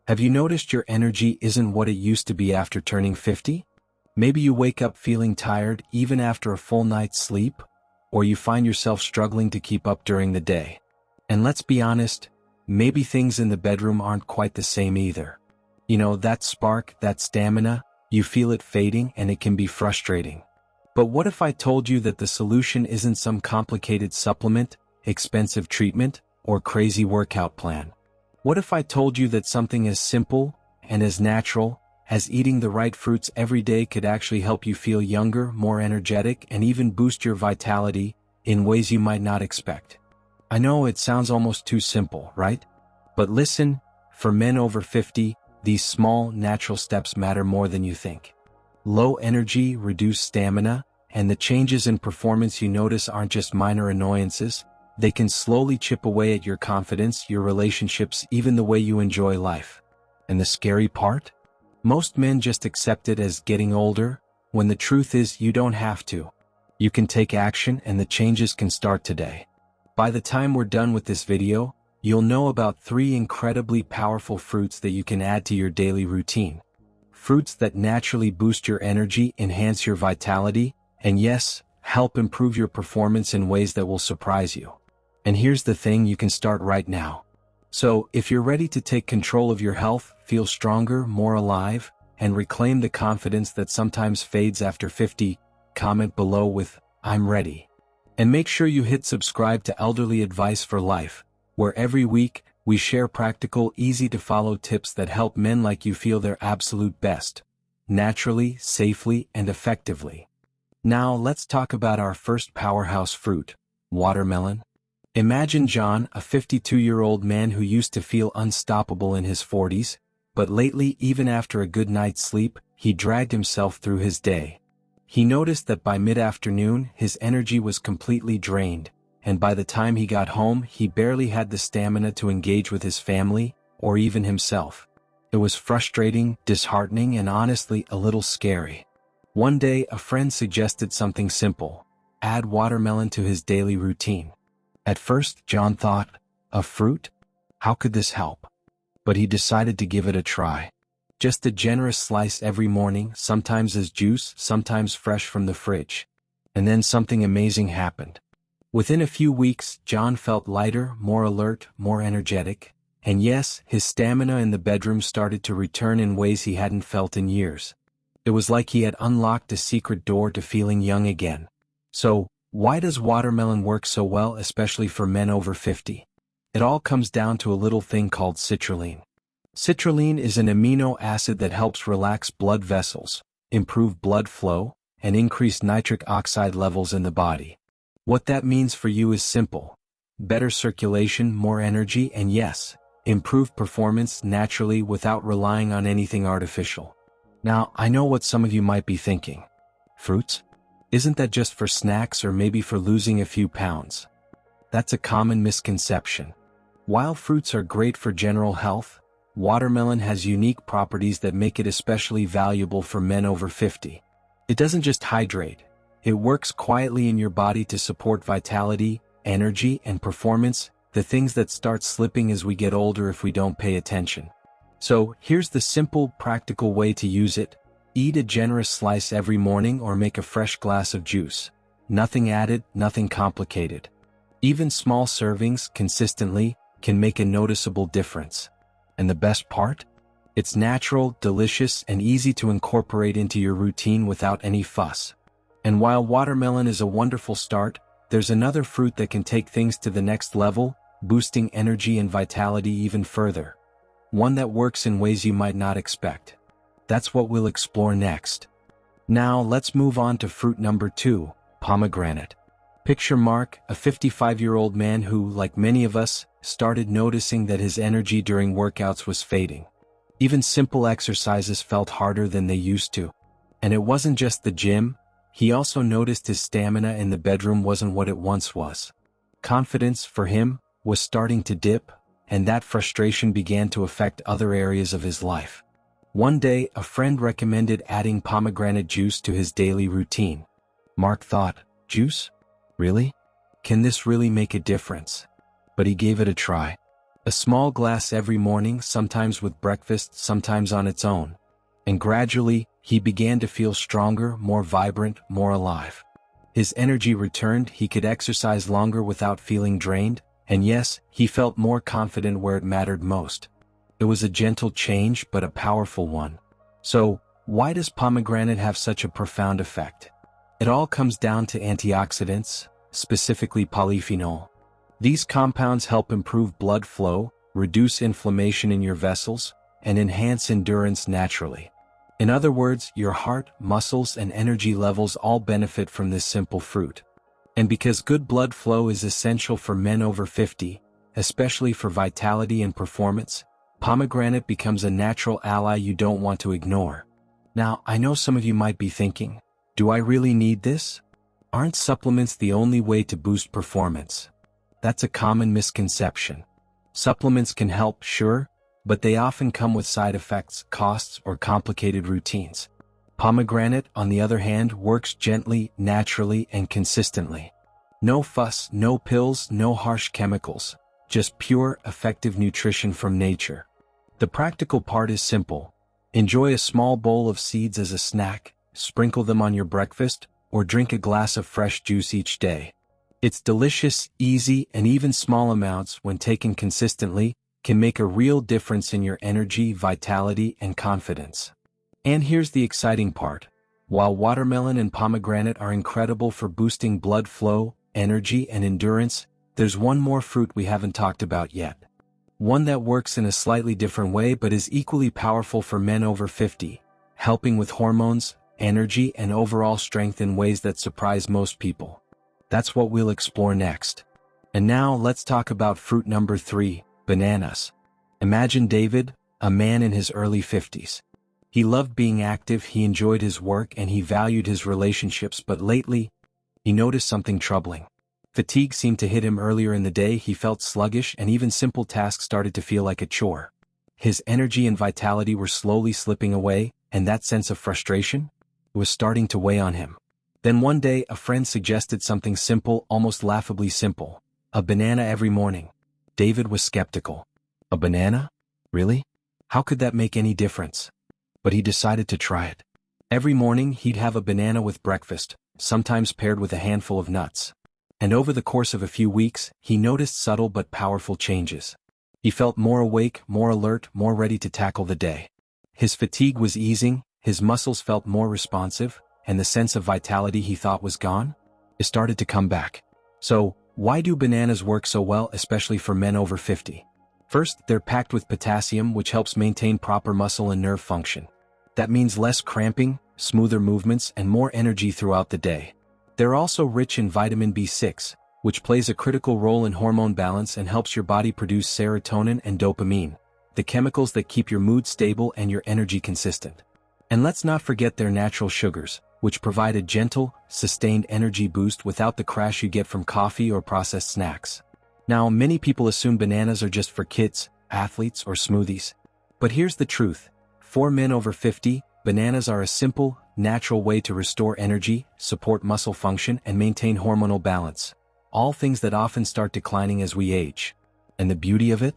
Have you noticed your energy isn't what it used to be after turning 50? Maybe you wake up feeling tired even after a full night's sleep, or you find yourself struggling to keep up during the day. And let's be honest, maybe things in the bedroom aren't quite the same either. You know, that spark, that stamina, you feel it fading and it can be frustrating. But what if I told you that the solution isn't some complicated supplement, expensive treatment, or crazy workout plan? What if I told you that something as simple and as natural as eating the right fruits every day could actually help you feel younger, more energetic, and even boost your vitality in ways you might not expect? I know it sounds almost too simple, right? But listen, for men over 50, these small, natural steps matter more than you think. Low energy, reduced stamina, and the changes in performance you notice aren't just minor annoyances. They can slowly chip away at your confidence, your relationships, even the way you enjoy life. And the scary part? Most men just accept it as getting older, when the truth is you don't have to. You can take action and the changes can start today. By the time we're done with this video, you'll know about 3 incredibly powerful fruits that you can add to your daily routine. Fruits that naturally boost your energy, enhance your vitality, and yes, help improve your performance in ways that will surprise you. And here's the thing, you can start right now. So, if you're ready to take control of your health, feel stronger, more alive, and reclaim the confidence that sometimes fades after 50, comment below with, "I'm ready." And make sure you hit subscribe to Elderly Advice for Life, where every week, we share practical, easy-to-follow tips that help men like you feel their absolute best, naturally, safely, and effectively. Now, let's talk about our first powerhouse fruit, watermelon. Imagine John, a 52-year-old man who used to feel unstoppable in his 40s, but lately, even after a good night's sleep, he dragged himself through his day. He noticed that by mid-afternoon, his energy was completely drained, and by the time he got home, he barely had the stamina to engage with his family, or even himself. It was frustrating, disheartening, and honestly a little scary. One day, a friend suggested something simple: add watermelon to his daily routine. At first, John thought, a fruit? How could this help? But he decided to give it a try. Just a generous slice every morning, sometimes as juice, sometimes fresh from the fridge. And then something amazing happened. Within a few weeks, John felt lighter, more alert, more energetic. And yes, his stamina in the bedroom started to return in ways he hadn't felt in years. It was like he had unlocked a secret door to feeling young again. So, why does watermelon work so well, especially for men over 50? It all comes down to a little thing called citrulline. Citrulline is an amino acid that helps relax blood vessels, improve blood flow, and increase nitric oxide levels in the body. What that means for you is simple: better circulation, more energy, and yes, improved performance naturally without relying on anything artificial. Now, I know what some of you might be thinking. Fruits? Isn't that just for snacks or maybe for losing a few pounds? That's a common misconception. While fruits are great for general health, watermelon has unique properties that make it especially valuable for men over 50. It doesn't just hydrate. It works quietly in your body to support vitality, energy, and performance, the things that start slipping as we get older if we don't pay attention. So, here's the simple, practical way to use it. Eat a generous slice every morning or make a fresh glass of juice. Nothing added, nothing complicated. Even small servings, consistently, can make a noticeable difference. And the best part? It's natural, delicious, and easy to incorporate into your routine without any fuss. And while watermelon is a wonderful start, there's another fruit that can take things to the next level, boosting energy and vitality even further. One that works in ways you might not expect. That's what we'll explore next. Now, let's move on to fruit number 2, pomegranate. Picture Mark, a 55-year-old man who, like many of us, started noticing that his energy during workouts was fading. Even simple exercises felt harder than they used to. And it wasn't just the gym, he also noticed his stamina in the bedroom wasn't what it once was. Confidence, for him, was starting to dip, and that frustration began to affect other areas of his life. One day, a friend recommended adding pomegranate juice to his daily routine. Mark thought, juice? Really? Can this really make a difference? But he gave it a try. A small glass every morning, sometimes with breakfast, sometimes on its own. And gradually, he began to feel stronger, more vibrant, more alive. His energy returned, he could exercise longer without feeling drained, and yes, he felt more confident where it mattered most. It was a gentle change, but a powerful one. So, why does pomegranate have such a profound effect? It all comes down to antioxidants, specifically polyphenol. These compounds help improve blood flow, reduce inflammation in your vessels, and enhance endurance naturally. In other words, your heart, muscles, and energy levels all benefit from this simple fruit. And because good blood flow is essential for men over 50, especially for vitality and performance, pomegranate becomes a natural ally you don't want to ignore. Now, I know some of you might be thinking, do I really need this? Aren't supplements the only way to boost performance? That's a common misconception. Supplements can help, sure, but they often come with side effects, costs, or complicated routines. Pomegranate, on the other hand, works gently, naturally, and consistently. No fuss, no pills, no harsh chemicals, just pure, effective nutrition from nature. The practical part is simple. Enjoy a small bowl of seeds as a snack, sprinkle them on your breakfast, or drink a glass of fresh juice each day. It's delicious, easy, and even small amounts, when taken consistently, can make a real difference in your energy, vitality, and confidence. And here's the exciting part. While watermelon and pomegranate are incredible for boosting blood flow, energy, and endurance, there's one more fruit we haven't talked about yet. One that works in a slightly different way but is equally powerful for men over 50, helping with hormones, energy, and overall strength in ways that surprise most people. That's what we'll explore next. And now let's talk about fruit number 3, bananas. Imagine David, a man in his early 50s. He loved being active, he enjoyed his work, and he valued his relationships, but lately, he noticed something troubling. Fatigue seemed to hit him earlier in the day, he felt sluggish, and even simple tasks started to feel like a chore. His energy and vitality were slowly slipping away, and that sense of frustration was starting to weigh on him. Then one day, a friend suggested something simple, almost laughably simple: a banana every morning. David was skeptical. A banana? Really? How could that make any difference? But he decided to try it. Every morning, he'd have a banana with breakfast, sometimes paired with a handful of nuts. And over the course of a few weeks, he noticed subtle but powerful changes. He felt more awake, more alert, more ready to tackle the day. His fatigue was easing, his muscles felt more responsive, and the sense of vitality he thought was gone, it started to come back. So, why do bananas work so well, especially for men over 50? First, they're packed with potassium, which helps maintain proper muscle and nerve function. That means less cramping, smoother movements, and more energy throughout the day. They're also rich in vitamin B6, which plays a critical role in hormone balance and helps your body produce serotonin and dopamine, the chemicals that keep your mood stable and your energy consistent. And let's not forget their natural sugars, which provide a gentle, sustained energy boost without the crash you get from coffee or processed snacks. Now, many people assume bananas are just for kids, athletes, or smoothies. But here's the truth. For men over 50, bananas are a simple, natural way to restore energy, support muscle function, and maintain hormonal balance. All things that often start declining as we age. And the beauty of it?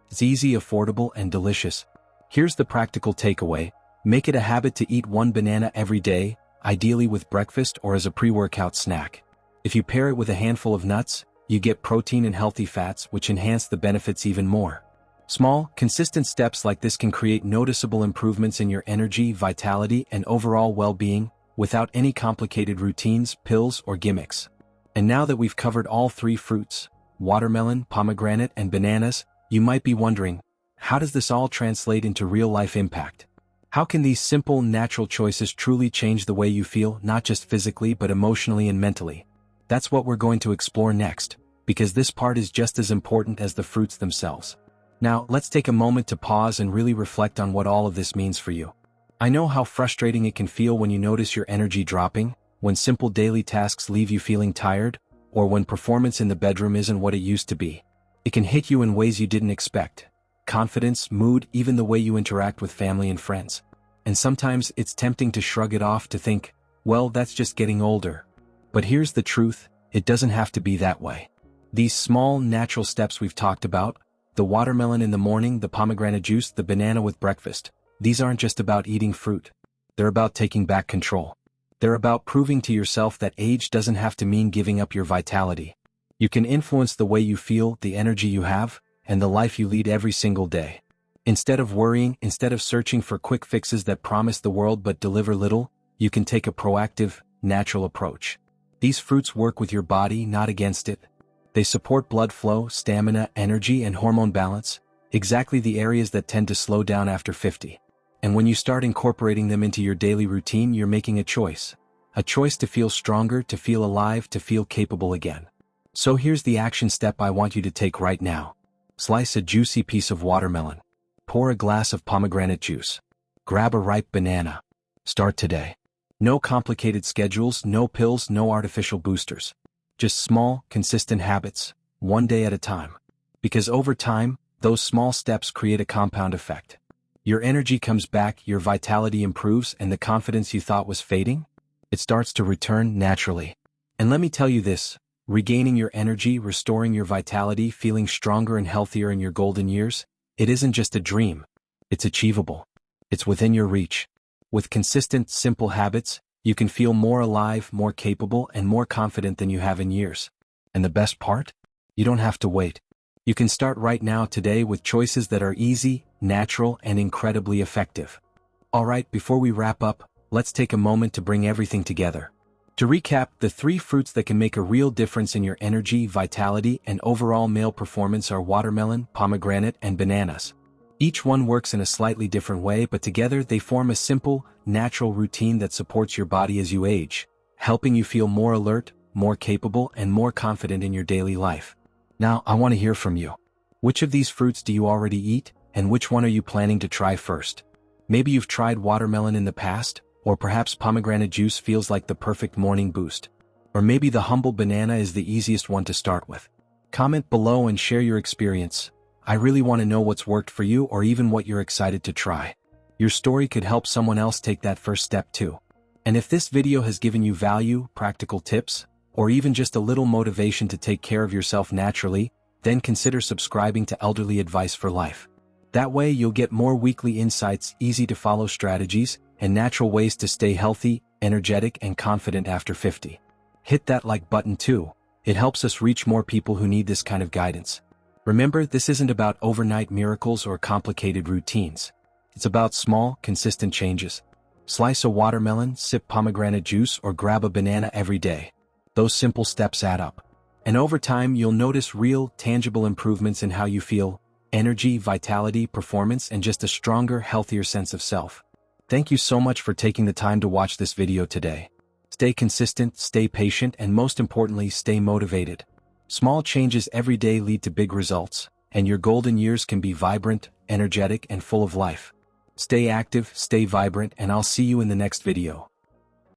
It's easy, affordable, and delicious. Here's the practical takeaway. Make it a habit to eat one banana every day, ideally with breakfast or as a pre-workout snack. If you pair it with a handful of nuts, you get protein and healthy fats, which enhance the benefits even more. Small, consistent steps like this can create noticeable improvements in your energy, vitality, and overall well-being, without any complicated routines, pills, or gimmicks. And now that we've covered all 3 fruits, watermelon, pomegranate, and bananas, you might be wondering, how does this all translate into real-life impact? How can these simple, natural choices truly change the way you feel, not just physically but emotionally and mentally? That's what we're going to explore next, because this part is just as important as the fruits themselves. Now, let's take a moment to pause and really reflect on what all of this means for you. I know how frustrating it can feel when you notice your energy dropping, when simple daily tasks leave you feeling tired, or when performance in the bedroom isn't what it used to be. It can hit you in ways you didn't expect. Confidence, mood, even the way you interact with family and friends. And sometimes it's tempting to shrug it off, to think, well, that's just getting older. But here's the truth, it doesn't have to be that way. These small, natural steps we've talked about, The watermelon in the morning, the pomegranate juice, the banana with breakfast. These aren't just about eating fruit. They're about taking back control. They're about proving to yourself that age doesn't have to mean giving up your vitality. You can influence the way you feel, the energy you have, and the life you lead every single day. Instead of worrying, instead of searching for quick fixes that promise the world but deliver little, you can take a proactive, natural approach. These fruits work with your body, not against it. They support blood flow, stamina, energy, and hormone balance, exactly the areas that tend to slow down after 50. And when you start incorporating them into your daily routine, you're making a choice. A choice to feel stronger, to feel alive, to feel capable again. So here's the action step I want you to take right now. Slice a juicy piece of watermelon. Pour a glass of pomegranate juice. Grab a ripe banana. Start today. No complicated schedules, no pills, no artificial boosters. Just small, consistent habits, one day at a time. Because over time, those small steps create a compound effect. Your energy comes back, your vitality improves, and the confidence you thought was fading, it starts to return naturally. And let me tell you this, regaining your energy, restoring your vitality, feeling stronger and healthier in your golden years, it isn't just a dream. It's achievable. It's within your reach. With consistent, simple habits, you can feel more alive, more capable, and more confident than you have in years. And the best part? You don't have to wait. You can start right now today with choices that are easy, natural, and incredibly effective. Alright, before we wrap up, let's take a moment to bring everything together. To recap, the 3 fruits that can make a real difference in your energy, vitality, and overall male performance are watermelon, pomegranate, and bananas. Each one works in a slightly different way, but together they form a simple, natural routine that supports your body as you age, helping you feel more alert, more capable, and more confident in your daily life. Now, I want to hear from you. Which of these fruits do you already eat, and which one are you planning to try first? Maybe you've tried watermelon in the past, or perhaps pomegranate juice feels like the perfect morning boost. Or maybe the humble banana is the easiest one to start with. Comment below and share your experience. I really want to know what's worked for you or even what you're excited to try. Your story could help someone else take that first step too. And if this video has given you value, practical tips, or even just a little motivation to take care of yourself naturally, then consider subscribing to Elderly Advice for Life. That way you'll get more weekly insights, easy-to-follow strategies, and natural ways to stay healthy, energetic, and confident after 50. Hit that like button too. It helps us reach more people who need this kind of guidance. Remember, this isn't about overnight miracles or complicated routines. It's about small, consistent changes. Slice a watermelon, sip pomegranate juice, or grab a banana every day. Those simple steps add up. And over time, you'll notice real, tangible improvements in how you feel, energy, vitality, performance, and just a stronger, healthier sense of self. Thank you so much for taking the time to watch this video today. Stay consistent, stay patient, and most importantly, stay motivated. Small changes every day lead to big results, and your golden years can be vibrant, energetic, and full of life. Stay active, stay vibrant, and I'll see you in the next video.